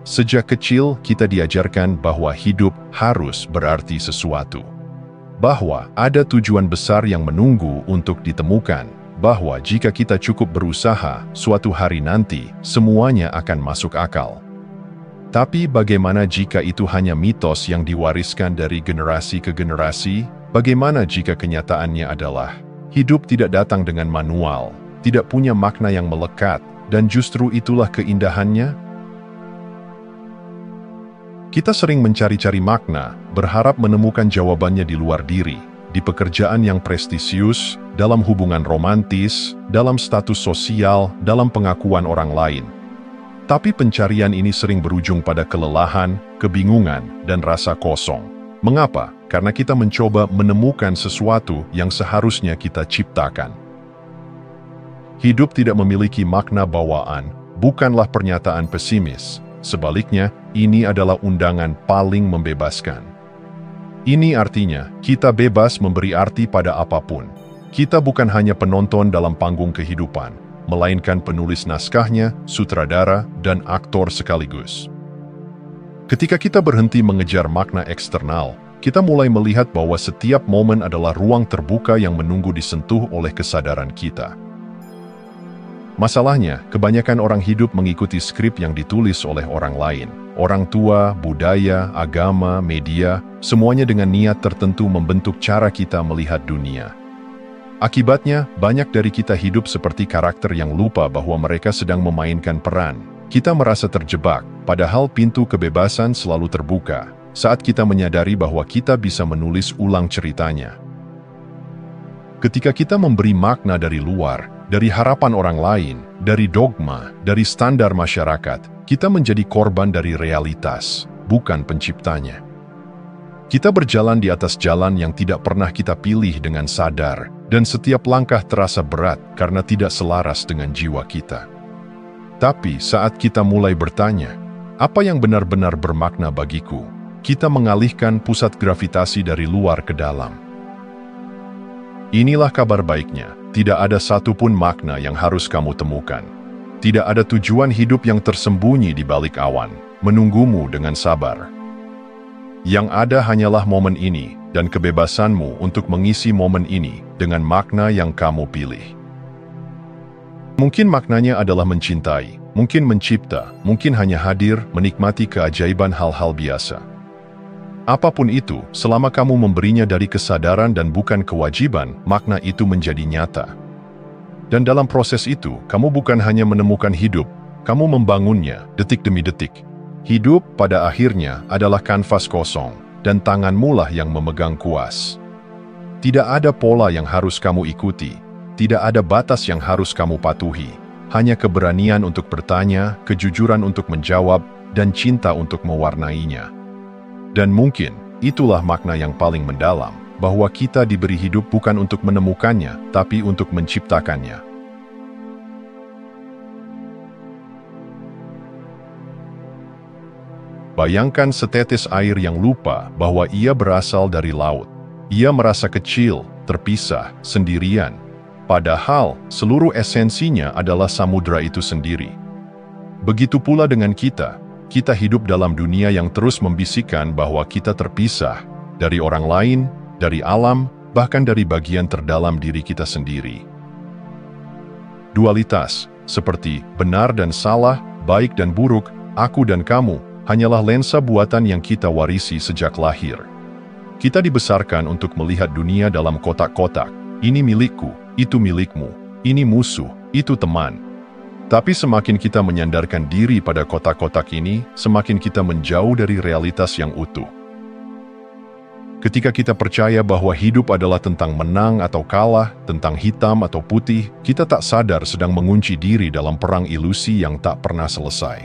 Sejak kecil, kita diajarkan bahwa hidup harus berarti sesuatu. Bahwa ada tujuan besar yang menunggu untuk ditemukan. Bahwa jika kita cukup berusaha, suatu hari nanti, semuanya akan masuk akal. Tapi bagaimana jika itu hanya mitos yang diwariskan dari generasi ke generasi? Bagaimana jika kenyataannya adalah hidup tidak datang dengan manual, tidak punya makna yang melekat, dan justru itulah keindahannya? Kita sering mencari-cari makna, berharap menemukan jawabannya di luar diri, di pekerjaan yang prestisius, dalam hubungan romantis, dalam status sosial, dalam pengakuan orang lain. Tapi pencarian ini sering berujung pada kelelahan, kebingungan, dan rasa kosong. Mengapa? Karena kita mencoba menemukan sesuatu yang seharusnya kita ciptakan. Hidup tidak memiliki makna bawaan, bukanlah pernyataan pesimis. Sebaliknya, ini adalah undangan paling membebaskan. Ini artinya, kita bebas memberi arti pada apapun. Kita bukan hanya penonton dalam panggung kehidupan, melainkan penulis naskahnya, sutradara, dan aktor sekaligus. Ketika kita berhenti mengejar makna eksternal, kita mulai melihat bahwa setiap momen adalah ruang terbuka yang menunggu disentuh oleh kesadaran kita. Masalahnya, kebanyakan orang hidup mengikuti skrip yang ditulis oleh orang lain. Orang tua, budaya, agama, media, semuanya dengan niat tertentu membentuk cara kita melihat dunia. Akibatnya, banyak dari kita hidup seperti karakter yang lupa bahwa mereka sedang memainkan peran. Kita merasa terjebak, padahal pintu kebebasan selalu terbuka saat kita menyadari bahwa kita bisa menulis ulang ceritanya. Ketika kita memberi makna dari luar, dari harapan orang lain, dari dogma, dari standar masyarakat, kita menjadi korban dari realitas, bukan penciptanya. Kita berjalan di atas jalan yang tidak pernah kita pilih dengan sadar, dan setiap langkah terasa berat karena tidak selaras dengan jiwa kita. Tapi saat kita mulai bertanya, apa yang benar-benar bermakna bagiku? Kita mengalihkan pusat gravitasi dari luar ke dalam. Inilah kabar baiknya, tidak ada satupun makna yang harus kamu temukan. Tidak ada tujuan hidup yang tersembunyi di balik awan, menunggumu dengan sabar. Yang ada hanyalah momen ini, dan kebebasanmu untuk mengisi momen ini dengan makna yang kamu pilih. Mungkin maknanya adalah mencintai, mungkin mencipta, mungkin hanya hadir, menikmati keajaiban hal-hal biasa. Apapun itu, selama kamu memberinya dari kesadaran dan bukan kewajiban, makna itu menjadi nyata. Dan dalam proses itu, kamu bukan hanya menemukan hidup, kamu membangunnya detik demi detik. Hidup pada akhirnya adalah kanvas kosong, dan tanganmu lah yang memegang kuas. Tidak ada pola yang harus kamu ikuti, tidak ada batas yang harus kamu patuhi, hanya keberanian untuk bertanya, kejujuran untuk menjawab, dan cinta untuk mewarnainya. Dan mungkin, itulah makna yang paling mendalam, bahwa kita diberi hidup bukan untuk menemukannya, tapi untuk menciptakannya. Bayangkan setetes air yang lupa bahwa ia berasal dari laut. Ia merasa kecil, terpisah, sendirian. Padahal, seluruh esensinya adalah samudra itu sendiri. Begitu pula dengan kita. Kita hidup dalam dunia yang terus membisikkan bahwa kita terpisah dari orang lain, dari alam, bahkan dari bagian terdalam diri kita sendiri. Dualitas, seperti benar dan salah, baik dan buruk, aku dan kamu, hanyalah lensa buatan yang kita warisi sejak lahir. Kita dibesarkan untuk melihat dunia dalam kotak-kotak. Ini milikku, itu milikmu, ini musuh, itu teman. Tapi semakin kita menyandarkan diri pada kotak-kotak ini, semakin kita menjauh dari realitas yang utuh. Ketika kita percaya bahwa hidup adalah tentang menang atau kalah, tentang hitam atau putih, kita tak sadar sedang mengunci diri dalam perang ilusi yang tak pernah selesai.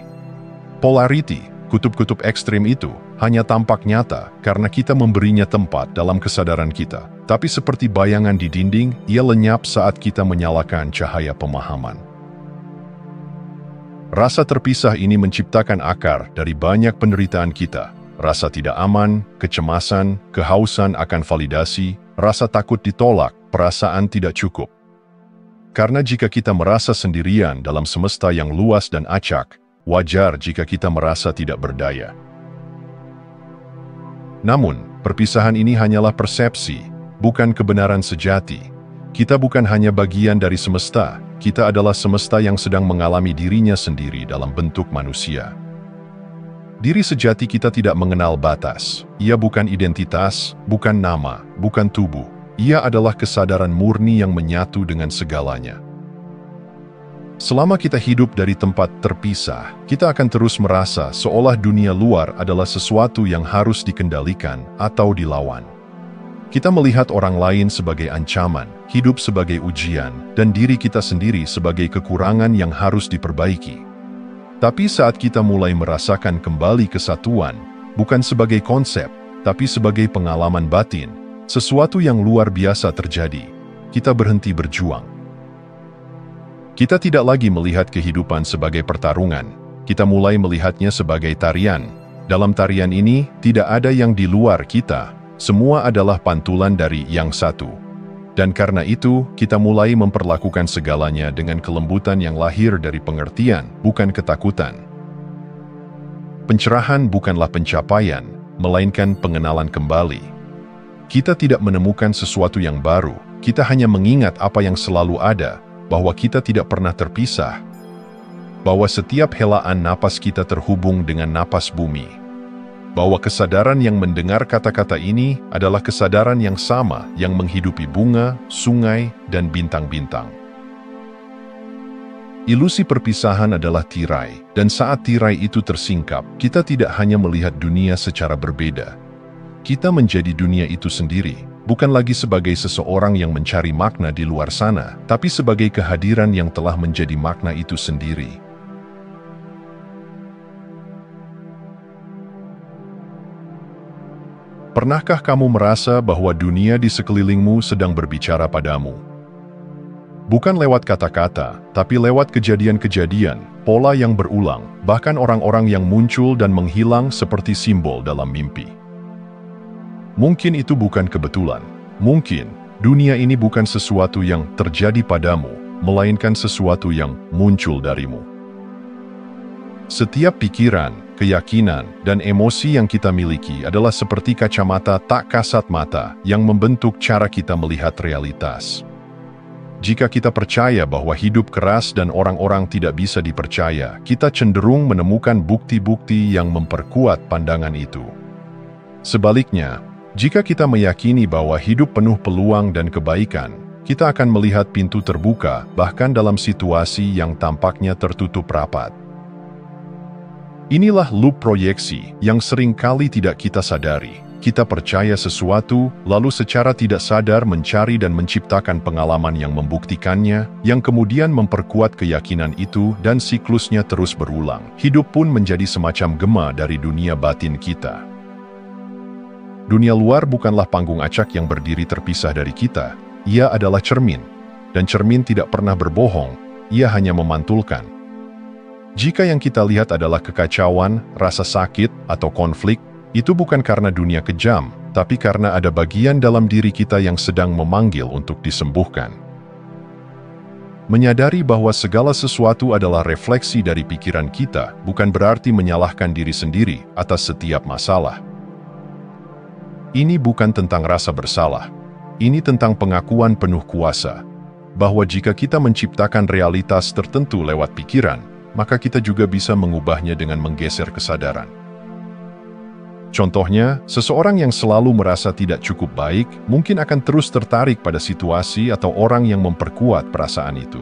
Polarity, kutub-kutub ekstrim itu, hanya tampak nyata karena kita memberinya tempat dalam kesadaran kita. Tapi seperti bayangan di dinding, ia lenyap saat kita menyalakan cahaya pemahaman. Rasa terpisah ini menciptakan akar dari banyak penderitaan kita. Rasa tidak aman, kecemasan, kehausan akan validasi, rasa takut ditolak, perasaan tidak cukup. Karena jika kita merasa sendirian dalam semesta yang luas dan acak, wajar jika kita merasa tidak berdaya. Namun, perpisahan ini hanyalah persepsi, bukan kebenaran sejati. Kita bukan hanya bagian dari semesta, kita adalah semesta yang sedang mengalami dirinya sendiri dalam bentuk manusia. Diri sejati kita tidak mengenal batas. Ia bukan identitas, bukan nama, bukan tubuh. Ia adalah kesadaran murni yang menyatu dengan segalanya. Selama kita hidup dari tempat terpisah, kita akan terus merasa seolah dunia luar adalah sesuatu yang harus dikendalikan atau dilawan. Kita melihat orang lain sebagai ancaman, hidup sebagai ujian, dan diri kita sendiri sebagai kekurangan yang harus diperbaiki. Tapi saat kita mulai merasakan kembali kesatuan, bukan sebagai konsep, tapi sebagai pengalaman batin, sesuatu yang luar biasa terjadi. Kita berhenti berjuang. Kita tidak lagi melihat kehidupan sebagai pertarungan. Kita mulai melihatnya sebagai tarian. Dalam tarian ini, tidak ada yang di luar kita. Semua adalah pantulan dari yang satu. Dan karena itu, kita mulai memperlakukan segalanya dengan kelembutan yang lahir dari pengertian, bukan ketakutan. Pencerahan bukanlah pencapaian, melainkan pengenalan kembali. Kita tidak menemukan sesuatu yang baru, kita hanya mengingat apa yang selalu ada, bahwa kita tidak pernah terpisah, bahwa setiap helaan napas kita terhubung dengan napas bumi, bahwa kesadaran yang mendengar kata-kata ini adalah kesadaran yang sama yang menghidupi bunga, sungai, dan bintang-bintang. Ilusi perpisahan adalah tirai, dan saat tirai itu tersingkap, kita tidak hanya melihat dunia secara berbeda. Kita menjadi dunia itu sendiri, bukan lagi sebagai seseorang yang mencari makna di luar sana, tapi sebagai kehadiran yang telah menjadi makna itu sendiri. Pernahkah kamu merasa bahwa dunia di sekelilingmu sedang berbicara padamu? Bukan lewat kata-kata, tapi lewat kejadian-kejadian, pola yang berulang, bahkan orang-orang yang muncul dan menghilang seperti simbol dalam mimpi. Mungkin itu bukan kebetulan. Mungkin dunia ini bukan sesuatu yang terjadi padamu, melainkan sesuatu yang muncul darimu. Setiap pikiran, keyakinan, dan emosi yang kita miliki adalah seperti kacamata tak kasat mata yang membentuk cara kita melihat realitas. Jika kita percaya bahwa hidup keras dan orang-orang tidak bisa dipercaya, kita cenderung menemukan bukti-bukti yang memperkuat pandangan itu. Sebaliknya, jika kita meyakini bahwa hidup penuh peluang dan kebaikan, kita akan melihat pintu terbuka bahkan dalam situasi yang tampaknya tertutup rapat. Inilah loop proyeksi yang sering kali tidak kita sadari. Kita percaya sesuatu, lalu secara tidak sadar mencari dan menciptakan pengalaman yang membuktikannya, yang kemudian memperkuat keyakinan itu dan siklusnya terus berulang. Hidup pun menjadi semacam gema dari dunia batin kita. Dunia luar bukanlah panggung acak yang berdiri terpisah dari kita. Ia adalah cermin. Dan cermin tidak pernah berbohong, ia hanya memantulkan. Jika yang kita lihat adalah kekacauan, rasa sakit, atau konflik, itu bukan karena dunia kejam, tapi karena ada bagian dalam diri kita yang sedang memanggil untuk disembuhkan. Menyadari bahwa segala sesuatu adalah refleksi dari pikiran kita, bukan berarti menyalahkan diri sendiri atas setiap masalah. Ini bukan tentang rasa bersalah. Ini tentang pengakuan penuh kuasa, bahwa jika kita menciptakan realitas tertentu lewat pikiran, maka kita juga bisa mengubahnya dengan menggeser kesadaran. Contohnya, seseorang yang selalu merasa tidak cukup baik mungkin akan terus tertarik pada situasi atau orang yang memperkuat perasaan itu.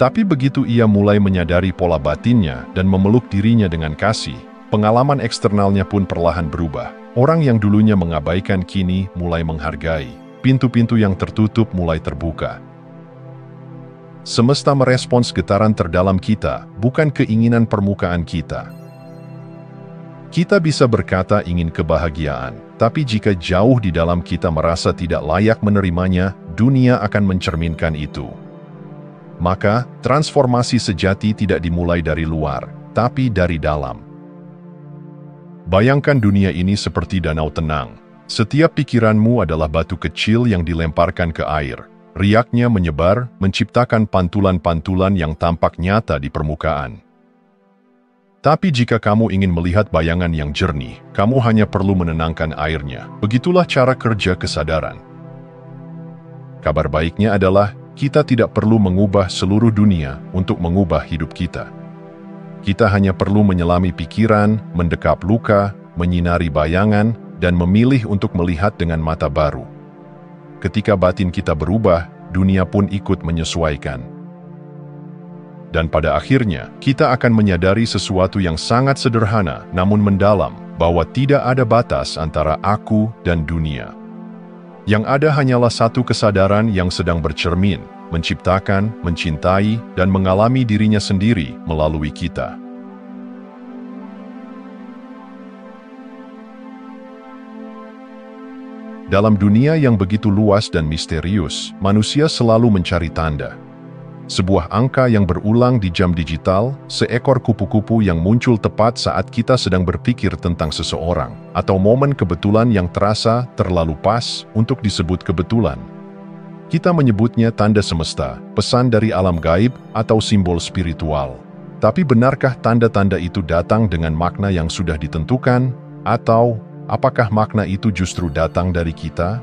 Tapi begitu ia mulai menyadari pola batinnya dan memeluk dirinya dengan kasih, pengalaman eksternalnya pun perlahan berubah. Orang yang dulunya mengabaikan kini mulai menghargai. Pintu-pintu yang tertutup mulai terbuka. Semesta merespons getaran terdalam kita, bukan keinginan permukaan kita. Kita bisa berkata ingin kebahagiaan, tapi jika jauh di dalam kita merasa tidak layak menerimanya, dunia akan mencerminkan itu. Maka, transformasi sejati tidak dimulai dari luar, tapi dari dalam. Bayangkan dunia ini seperti danau tenang. Setiap pikiranmu adalah batu kecil yang dilemparkan ke air. Riaknya menyebar, menciptakan pantulan-pantulan yang tampak nyata di permukaan. Tapi jika kamu ingin melihat bayangan yang jernih, kamu hanya perlu menenangkan airnya. Begitulah cara kerja kesadaran. Kabar baiknya adalah, kita tidak perlu mengubah seluruh dunia untuk mengubah hidup kita. Kita hanya perlu menyelami pikiran, mendekap luka, menyinari bayangan, dan memilih untuk melihat dengan mata baru. Ketika batin kita berubah, dunia pun ikut menyesuaikan. Dan pada akhirnya, kita akan menyadari sesuatu yang sangat sederhana namun mendalam, bahwa tidak ada batas antara aku dan dunia. Yang ada hanyalah satu kesadaran yang sedang bercermin, menciptakan, mencintai, dan mengalami dirinya sendiri melalui kita. Dalam dunia yang begitu luas dan misterius, manusia selalu mencari tanda. Sebuah angka yang berulang di jam digital, seekor kupu-kupu yang muncul tepat saat kita sedang berpikir tentang seseorang, atau momen kebetulan yang terasa terlalu pas untuk disebut kebetulan. Kita menyebutnya tanda semesta, pesan dari alam gaib, atau simbol spiritual. Tapi benarkah tanda-tanda itu datang dengan makna yang sudah ditentukan, atau apakah makna itu justru datang dari kita?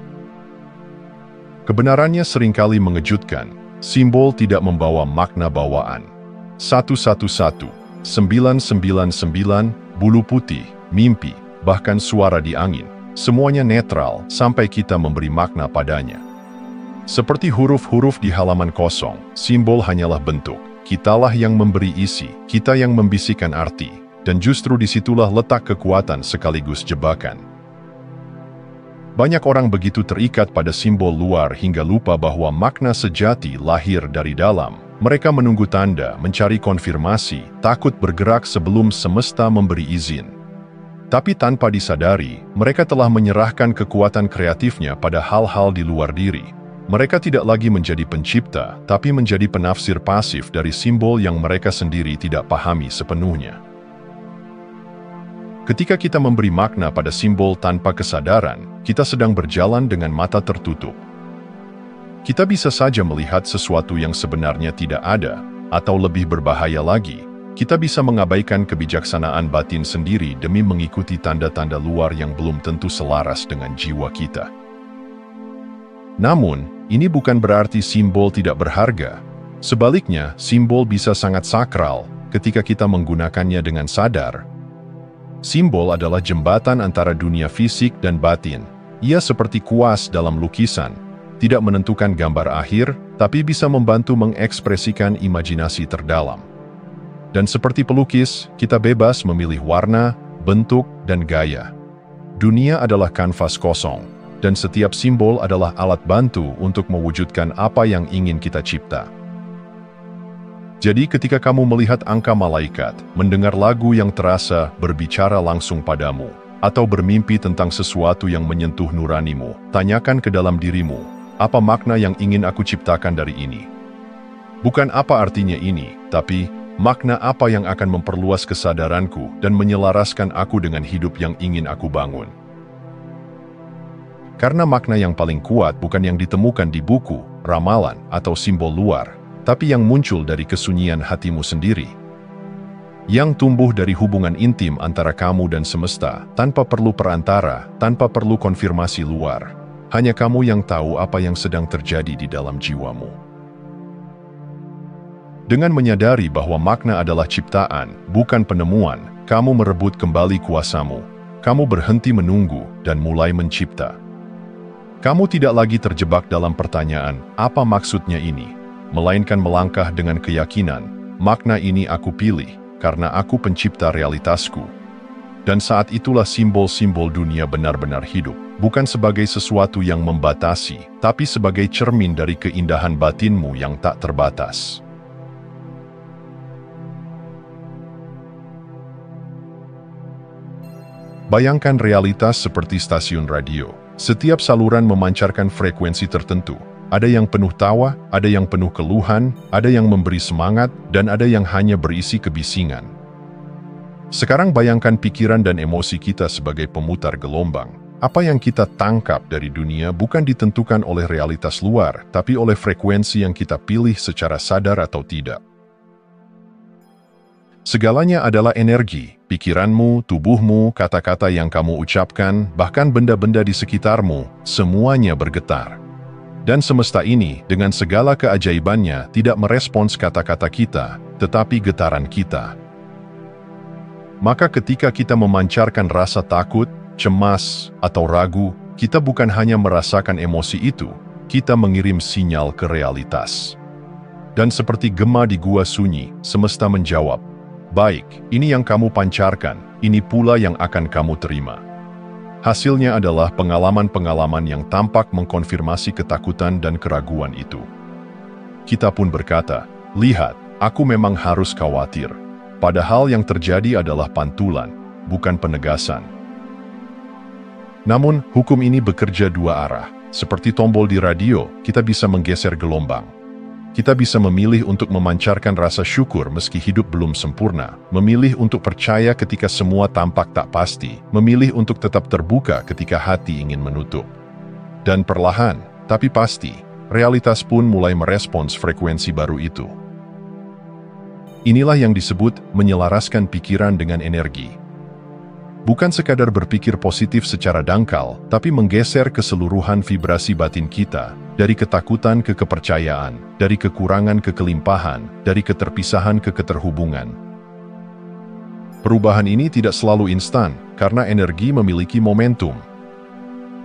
Kebenarannya seringkali mengejutkan. Simbol tidak membawa makna bawaan. 111, 999, bulu putih, mimpi, bahkan suara di angin. Semuanya netral sampai kita memberi makna padanya. Seperti huruf-huruf di halaman kosong, simbol hanyalah bentuk. Kitalah yang memberi isi, kita yang membisikkan arti. Dan justru disitulah letak kekuatan sekaligus jebakan. Banyak orang begitu terikat pada simbol luar hingga lupa bahwa makna sejati lahir dari dalam. Mereka menunggu tanda, mencari konfirmasi, takut bergerak sebelum semesta memberi izin. Tapi tanpa disadari, mereka telah menyerahkan kekuatan kreatifnya pada hal-hal di luar diri. Mereka tidak lagi menjadi pencipta, tapi menjadi penafsir pasif dari simbol yang mereka sendiri tidak pahami sepenuhnya. Ketika kita memberi makna pada simbol tanpa kesadaran, kita sedang berjalan dengan mata tertutup. Kita bisa saja melihat sesuatu yang sebenarnya tidak ada, atau lebih berbahaya lagi, kita bisa mengabaikan kebijaksanaan batin sendiri demi mengikuti tanda-tanda luar yang belum tentu selaras dengan jiwa kita. Namun, ini bukan berarti simbol tidak berharga. Sebaliknya, simbol bisa sangat sakral ketika kita menggunakannya dengan sadar. Simbol adalah jembatan antara dunia fisik dan batin. Ia seperti kuas dalam lukisan, tidak menentukan gambar akhir, tapi bisa membantu mengekspresikan imajinasi terdalam. Dan seperti pelukis, kita bebas memilih warna, bentuk, dan gaya. Dunia adalah kanvas kosong, dan setiap simbol adalah alat bantu untuk mewujudkan apa yang ingin kita cipta. Jadi ketika kamu melihat angka malaikat, mendengar lagu yang terasa berbicara langsung padamu, atau bermimpi tentang sesuatu yang menyentuh nuranimu, tanyakan ke dalam dirimu, apa makna yang ingin aku ciptakan dari ini? Bukan apa artinya ini, tapi makna apa yang akan memperluas kesadaranku dan menyelaraskan aku dengan hidup yang ingin aku bangun. Karena makna yang paling kuat bukan yang ditemukan di buku, ramalan, atau simbol luar, tapi yang muncul dari kesunyian hatimu sendiri. Yang tumbuh dari hubungan intim antara kamu dan semesta, tanpa perlu perantara, tanpa perlu konfirmasi luar. Hanya kamu yang tahu apa yang sedang terjadi di dalam jiwamu. Dengan menyadari bahwa makna adalah ciptaan, bukan penemuan, kamu merebut kembali kuasamu. Kamu berhenti menunggu dan mulai mencipta. Kamu tidak lagi terjebak dalam pertanyaan, apa maksudnya ini? Melainkan melangkah dengan keyakinan, makna ini aku pilih, karena aku pencipta realitasku. Dan saat itulah simbol-simbol dunia benar-benar hidup, bukan sebagai sesuatu yang membatasi, tapi sebagai cermin dari keindahan batinmu yang tak terbatas. Bayangkan realitas seperti stasiun radio. Setiap saluran memancarkan frekuensi tertentu. Ada yang penuh tawa, ada yang penuh keluhan, ada yang memberi semangat, dan ada yang hanya berisi kebisingan. Sekarang bayangkan pikiran dan emosi kita sebagai pemutar gelombang. Apa yang kita tangkap dari dunia bukan ditentukan oleh realitas luar, tapi oleh frekuensi yang kita pilih secara sadar atau tidak. Segalanya adalah energi, pikiranmu, tubuhmu, kata-kata yang kamu ucapkan, bahkan benda-benda di sekitarmu, semuanya bergetar. Dan semesta ini, dengan segala keajaibannya, tidak merespons kata-kata kita, tetapi getaran kita. Maka ketika kita memancarkan rasa takut, cemas, atau ragu, kita bukan hanya merasakan emosi itu, kita mengirim sinyal ke realitas. Dan seperti gema di gua sunyi, semesta menjawab, "Baik, ini yang kamu pancarkan, ini pula yang akan kamu terima." Hasilnya adalah pengalaman-pengalaman yang tampak mengkonfirmasi ketakutan dan keraguan itu. Kita pun berkata, "Lihat, aku memang harus khawatir." Padahal yang terjadi adalah pantulan, bukan penegasan. Namun, hukum ini bekerja dua arah. Seperti tombol di radio, kita bisa menggeser gelombang. Kita bisa memilih untuk memancarkan rasa syukur meski hidup belum sempurna, memilih untuk percaya ketika semua tampak tak pasti, memilih untuk tetap terbuka ketika hati ingin menutup. Dan perlahan, tapi pasti, realitas pun mulai merespons frekuensi baru itu. Inilah yang disebut menyelaraskan pikiran dengan energi. Bukan sekadar berpikir positif secara dangkal, tapi menggeser keseluruhan vibrasi batin kita, dari ketakutan ke kepercayaan, dari kekurangan ke kelimpahan, dari keterpisahan ke keterhubungan. Perubahan ini tidak selalu instan, karena energi memiliki momentum.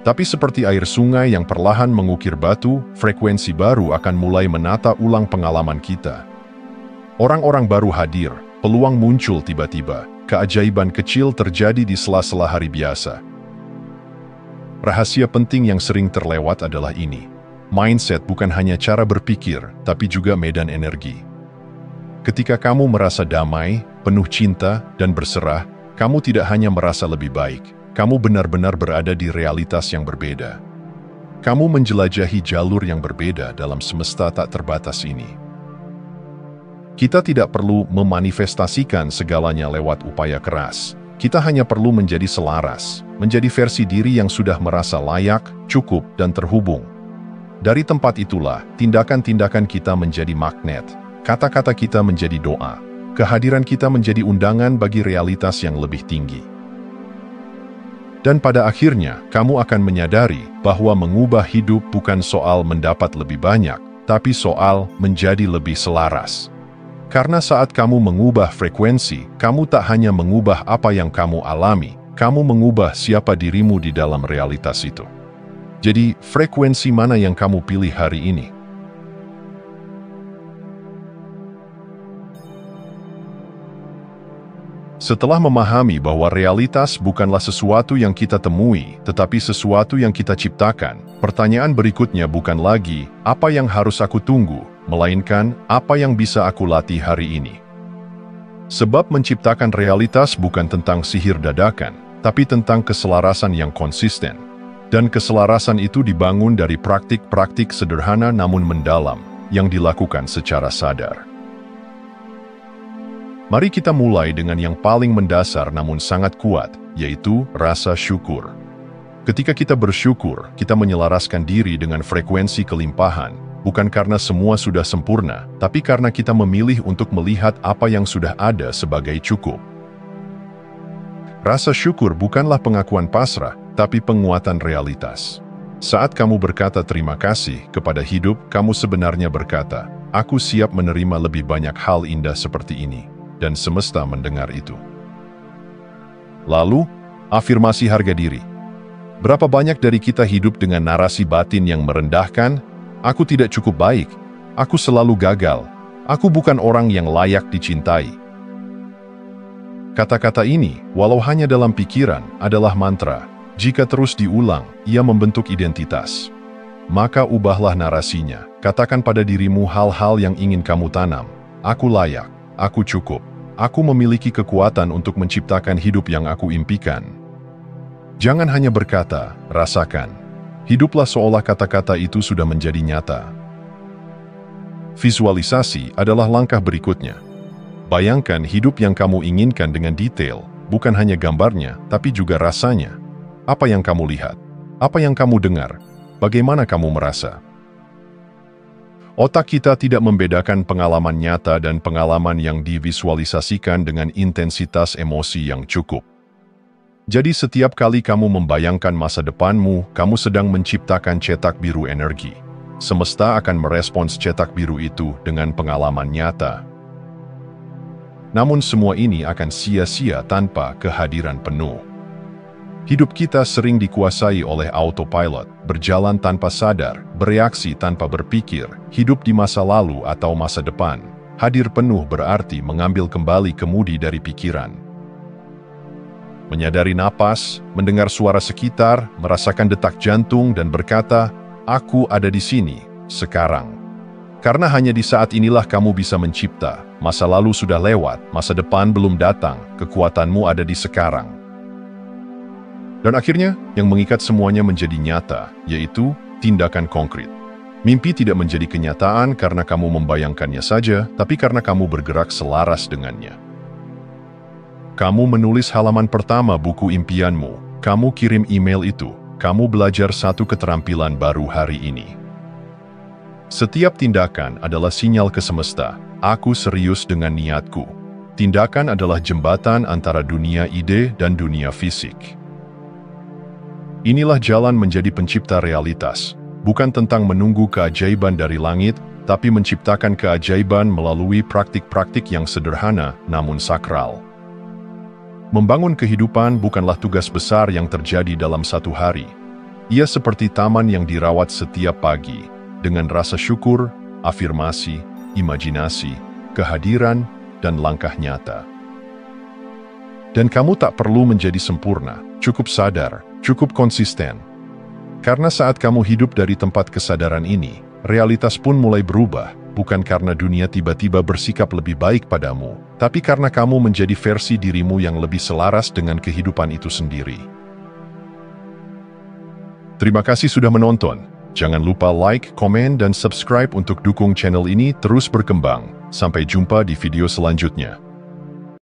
Tapi seperti air sungai yang perlahan mengukir batu, frekuensi baru akan mulai menata ulang pengalaman kita. Orang-orang baru hadir, peluang muncul tiba-tiba. Keajaiban kecil terjadi di sela-sela hari biasa. Rahasia penting yang sering terlewat adalah ini. Mindset bukan hanya cara berpikir, tapi juga medan energi. Ketika kamu merasa damai, penuh cinta, dan berserah, kamu tidak hanya merasa lebih baik, kamu benar-benar berada di realitas yang berbeda. Kamu menjelajahi jalur yang berbeda dalam semesta tak terbatas ini. Kita tidak perlu memanifestasikan segalanya lewat upaya keras. Kita hanya perlu menjadi selaras, menjadi versi diri yang sudah merasa layak, cukup, dan terhubung. Dari tempat itulah, tindakan-tindakan kita menjadi magnet, kata-kata kita menjadi doa, kehadiran kita menjadi undangan bagi realitas yang lebih tinggi. Dan pada akhirnya, kamu akan menyadari bahwa mengubah hidup bukan soal mendapat lebih banyak, tapi soal menjadi lebih selaras. Karena saat kamu mengubah frekuensi, kamu tak hanya mengubah apa yang kamu alami, kamu mengubah siapa dirimu di dalam realitas itu. Jadi, frekuensi mana yang kamu pilih hari ini? Setelah memahami bahwa realitas bukanlah sesuatu yang kita temui, tetapi sesuatu yang kita ciptakan, pertanyaan berikutnya bukan lagi, apa yang harus aku tunggu? Melainkan, apa yang bisa aku latih hari ini? Sebab menciptakan realitas bukan tentang sihir dadakan, tapi tentang keselarasan yang konsisten. Dan keselarasan itu dibangun dari praktik-praktik sederhana namun mendalam, yang dilakukan secara sadar. Mari kita mulai dengan yang paling mendasar namun sangat kuat, yaitu rasa syukur. Ketika kita bersyukur, kita menyelaraskan diri dengan frekuensi kelimpahan, bukan karena semua sudah sempurna, tapi karena kita memilih untuk melihat apa yang sudah ada sebagai cukup. Rasa syukur bukanlah pengakuan pasrah, tapi penguatan realitas. Saat kamu berkata terima kasih kepada hidup, kamu sebenarnya berkata, aku siap menerima lebih banyak hal indah seperti ini, dan semesta mendengar itu. Lalu, afirmasi harga diri. Berapa banyak dari kita hidup dengan narasi batin yang merendahkan? Aku tidak cukup baik, aku selalu gagal, aku bukan orang yang layak dicintai. Kata-kata ini, walau hanya dalam pikiran, adalah mantra. Jika terus diulang, ia membentuk identitas. Maka ubahlah narasinya, katakan pada dirimu hal-hal yang ingin kamu tanam. Aku layak, aku cukup, aku memiliki kekuatan untuk menciptakan hidup yang aku impikan. Jangan hanya berkata, rasakan. Hiduplah seolah kata-kata itu sudah menjadi nyata. Visualisasi adalah langkah berikutnya. Bayangkan hidup yang kamu inginkan dengan detail, bukan hanya gambarnya, tapi juga rasanya. Apa yang kamu lihat? Apa yang kamu dengar? Bagaimana kamu merasa? Otak kita tidak membedakan pengalaman nyata dan pengalaman yang divisualisasikan dengan intensitas emosi yang cukup. Jadi setiap kali kamu membayangkan masa depanmu, kamu sedang menciptakan cetak biru energi. Semesta akan merespons cetak biru itu dengan pengalaman nyata. Namun semua ini akan sia-sia tanpa kehadiran penuh. Hidup kita sering dikuasai oleh autopilot, berjalan tanpa sadar, bereaksi tanpa berpikir, hidup di masa lalu atau masa depan. Hadir penuh berarti mengambil kembali kemudi dari pikiran. Menyadari napas, mendengar suara sekitar, merasakan detak jantung dan berkata, "Aku ada di sini, sekarang." Karena hanya di saat inilah kamu bisa mencipta. Masa lalu sudah lewat, masa depan belum datang, kekuatanmu ada di sekarang. Dan akhirnya, yang mengikat semuanya menjadi nyata, yaitu tindakan konkret. Mimpi tidak menjadi kenyataan karena kamu membayangkannya saja, tapi karena kamu bergerak selaras dengannya. Kamu menulis halaman pertama buku impianmu, kamu kirim email itu, kamu belajar satu keterampilan baru hari ini. Setiap tindakan adalah sinyal ke semesta, aku serius dengan niatku. Tindakan adalah jembatan antara dunia ide dan dunia fisik. Inilah jalan menjadi pencipta realitas, bukan tentang menunggu keajaiban dari langit, tapi menciptakan keajaiban melalui praktik-praktik yang sederhana namun sakral. Membangun kehidupan bukanlah tugas besar yang terjadi dalam satu hari. Ia seperti taman yang dirawat setiap pagi, dengan rasa syukur, afirmasi, imajinasi, kehadiran, dan langkah nyata. Dan kamu tak perlu menjadi sempurna, cukup sadar, cukup konsisten. Karena saat kamu hidup dari tempat kesadaran ini, realitas pun mulai berubah, bukan karena dunia tiba-tiba bersikap lebih baik padamu, tapi karena kamu menjadi versi dirimu yang lebih selaras dengan kehidupan itu sendiri. Terima kasih sudah menonton. Jangan lupa like, komen, dan subscribe untuk dukung channel ini terus berkembang. Sampai jumpa di video selanjutnya.